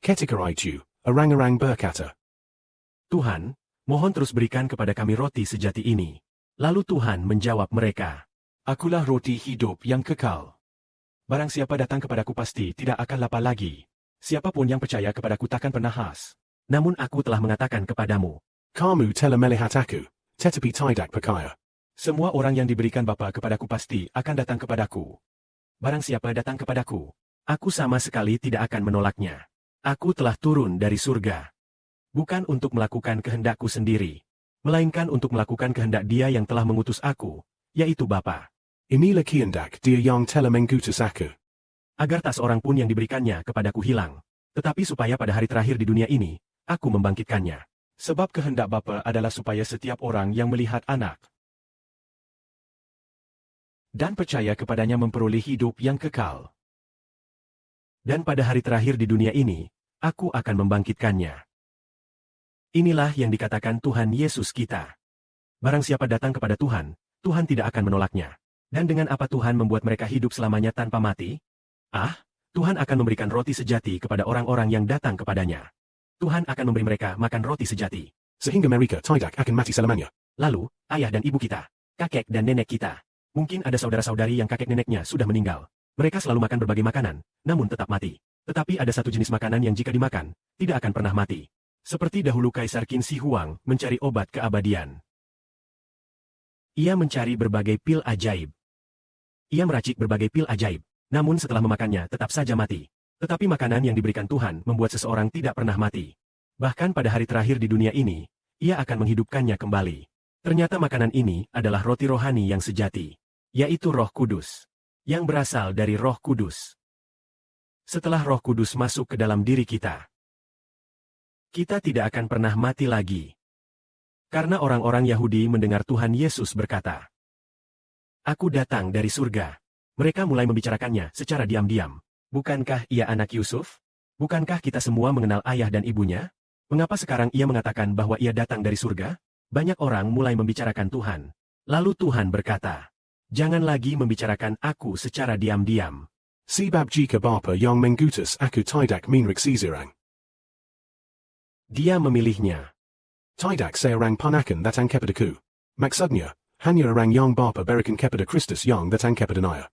Ketika itu, orang-orang berkata, Tuhan, mohon terus berikan kepada kami roti sejati ini. Lalu Tuhan menjawab mereka, Akulah roti hidup yang kekal. Barang siapa datang kepadaku pasti tidak akan lapar lagi. Siapapun yang percaya kepadaku takkan pernah haus. namun aku telah mengatakan kepadamu, Kamu telah melihat aku, tetapi tidak percaya. Semua orang yang diberikan Bapa kepadaku pasti akan datang kepadaku. barang siapa datang kepadaku, aku sama sekali tidak akan menolaknya. Aku telah turun dari surga. Bukan untuk melakukan kehendakku sendiri, melainkan untuk melakukan kehendak Dia yang telah mengutus aku, yaitu Bapa. Inilah kehendak Dia yang telah mengutus aku. Agar tak seorang pun yang diberikannya kepadaku hilang, tetapi supaya pada hari terakhir di dunia ini, aku membangkitkannya. Sebab kehendak Bapa adalah supaya setiap orang yang melihat Anak dan percaya kepadanya memperoleh hidup yang kekal. Dan pada hari terakhir di dunia ini, aku akan membangkitkannya. Inilah yang dikatakan Tuhan Yesus kita. Barang siapa datang kepada Tuhan, Tuhan tidak akan menolaknya. Dan dengan apa Tuhan membuat mereka hidup selamanya tanpa mati? Tuhan akan memberikan roti sejati kepada orang-orang yang datang kepadanya. Tuhan akan memberi mereka makan roti sejati. sehingga mereka tidak akan mati selamanya. Lalu, ayah dan ibu kita, kakek dan nenek kita, mungkin ada saudara-saudari yang kakek neneknya sudah meninggal. Mereka selalu makan berbagai makanan, namun tetap mati. Tetapi ada satu jenis makanan yang jika dimakan, tidak akan pernah mati. Seperti dahulu Kaisar Qin Shi Huang mencari obat keabadian. Ia mencari berbagai pil ajaib. Ia meracik berbagai pil ajaib, namun setelah memakannya tetap saja mati. Tetapi makanan yang diberikan Tuhan membuat seseorang tidak pernah mati. Bahkan pada hari terakhir di dunia ini, ia akan menghidupkannya kembali. Ternyata makanan ini adalah roti rohani yang sejati, yaitu Roh Kudus, yang berasal dari Roh Kudus. Setelah Roh Kudus masuk ke dalam diri kita tidak akan pernah mati lagi. Karena orang-orang Yahudi mendengar Tuhan Yesus berkata, Aku datang dari surga. Mereka mulai membicarakannya secara diam-diam. Bukankah ia anak Yusuf? Bukankah kita semua mengenal ayah dan ibunya? Mengapa sekarang ia mengatakan bahwa ia datang dari surga? Banyak orang mulai membicarakan Tuhan. Lalu Tuhan berkata, Jangan lagi membicarakan aku secara diam-diam. Sebab jika Bapa yang mengutus aku tidak menriksisirang. Dia memilihnya. Tidak seorang pun akan datang kepadaku. Maksudnya, hanya orang yang Bapa berikan kepada Kristus yang datang kepadanya.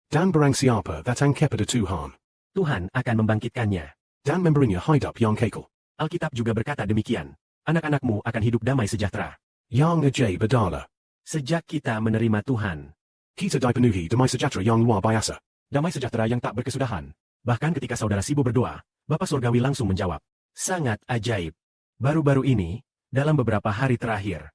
Dan barang siapa datang kepada Tuhan, Tuhan akan membangkitkannya. dan memberinya hidup yang kekal. Alkitab juga berkata demikian. Anak-anakmu akan hidup damai sejahtera. Yang ajaib adalah, Sejak kita menerima Tuhan, kita dipenuhi damai sejahtera yang luar biasa. damai sejahtera yang tak berkesudahan. Bahkan ketika saudara Sibo berdoa, Bapa Surgawi langsung menjawab. Sangat ajaib. Baru-baru ini, dalam beberapa hari terakhir,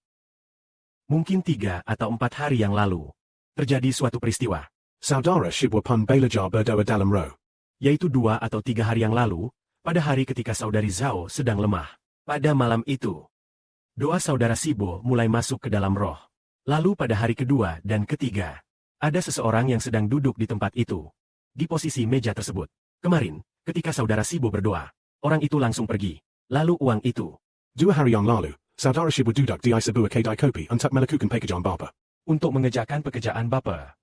mungkin 3 atau 4 hari yang lalu, terjadi suatu peristiwa, Saudara Shibwa pun belajar berdoa dalam roh. yaitu 2 atau 3 hari yang lalu, pada hari ketika saudari Zhao sedang lemah. Pada malam itu, doa saudara Sibo mulai masuk ke dalam roh. Lalu pada hari kedua dan ketiga, ada seseorang yang sedang duduk di tempat itu, di posisi meja tersebut. Kemarin, ketika saudara Sibo berdoa, orang itu langsung pergi. Lalu uang itu, 2 hari yang lalu, Saudara Shibwa duduk di sebuah kedai kopi untuk melakukan pekerjaan Bapa. untuk mengerjakan pekerjaan Bapa.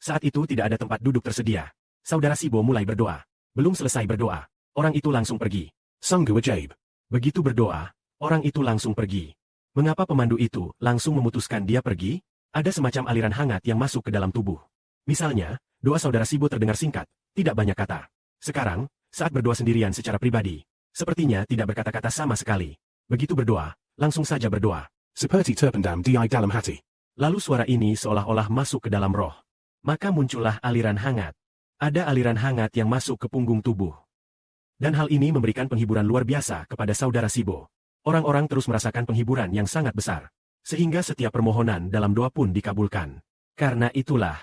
Saat itu tidak ada tempat duduk tersedia. Saudara Sibo mulai berdoa. Belum selesai berdoa, orang itu langsung pergi. Sungguh ajaib. Begitu berdoa, orang itu langsung pergi. Mengapa pemandu itu langsung memutuskan dia pergi? Ada semacam aliran hangat yang masuk ke dalam tubuh. Misalnya, doa saudara Sibo terdengar singkat, tidak banyak kata. Sekarang, saat berdoa sendirian secara pribadi, sepertinya tidak berkata-kata sama sekali. Begitu berdoa, langsung saja berdoa. Seperti terpendam di dalam hati. Lalu suara ini seolah-olah masuk ke dalam roh. Maka muncullah aliran hangat. Ada aliran hangat yang masuk ke punggung tubuh. Dan hal ini memberikan penghiburan luar biasa kepada saudara Sibo. Orang-orang terus merasakan penghiburan yang sangat besar. Sehingga setiap permohonan dalam doa pun dikabulkan. Karena itulah,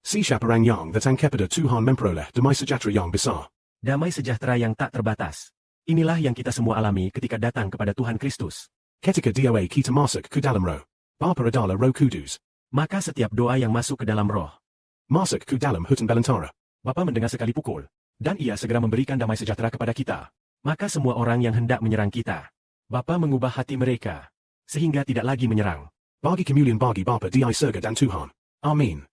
Siapa orang yang datang kepada Tuhan memperoleh damai sejahtera yang besar. damai sejahtera yang tak terbatas. Inilah yang kita semua alami ketika datang kepada Tuhan Kristus. Ketika doa kita masuk ke dalam roh. Bapa adalah Roh Kudus. Maka setiap doa yang masuk ke dalam roh, Masuk ke dalam hutan belantara. Bapa mendengar sekali pukul. Dan ia segera memberikan damai sejahtera kepada kita. Maka semua orang yang hendak menyerang kita, Bapa mengubah hati mereka, sehingga tidak lagi menyerang. Bagi kemuliaan bagi Bapa di surga dan Tuhan. Amin.